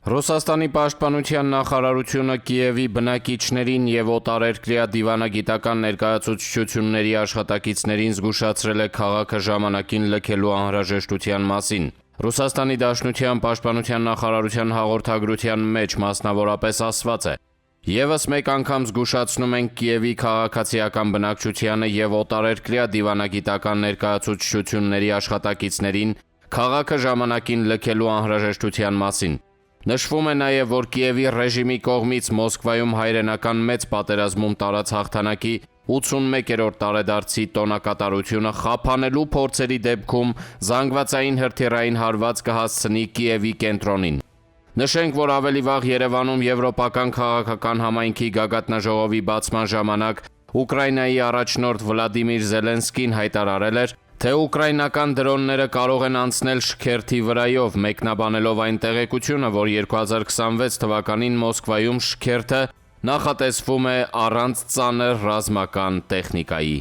Ռուսաստանի պաշտպանության նախարարությունը Կիևի բնակիչներին և օտարերկրյա դիվանագիտական ներկայացուցչությունների աշխատակիցներին զգուշացրել է քաղաքը ժամանակին լքելու անհրաժեշտության մասին։ Ռուսաստանի Դաշնության պաշտպանության նախարարության հաղորդագրության մեջ մասնավորապես ասված է. «Եվս մեկ անգամ զգուշացնում ենք Կիևի քաղաքացիական բնակչությանը և օտարերկրյա դիվանագիտական ներկայացուցչությունների աշխատակիցներին քաղաքը ժամանակին լքելու անհրաժեշտության մասին։ Նշվում է նաև, որ Կիևի ռեժիմի կողմից Մոսկվայում հայրենական մեծ պատերազմում տարած հաղթանակի 81-րդ տարեդարձի տոնակատարությունը խափանելու փորձերի դեպքում զանգվածային հրթիռային հարված կհասցնի Կիևի կենտրոնին։ Նշենք, որ ավելի վաղ Երևանում Եվրոպական քաղաքական համայնքի գագաթնաժողովի բացման ժամանակ Ուկրաինայի առաջնորդ Վլադիմիր Զելենսկին հայտարարել էր, թե ուկրաինական դրոնները կարող են անցնել շքերթի վրայով, մեկնաբանելով այն տեղեկությունը, որ 2026 թվականին Մոսկվայում շքերթը նախատեսվում է առանց ծանր ռազմական տեխնիկայի։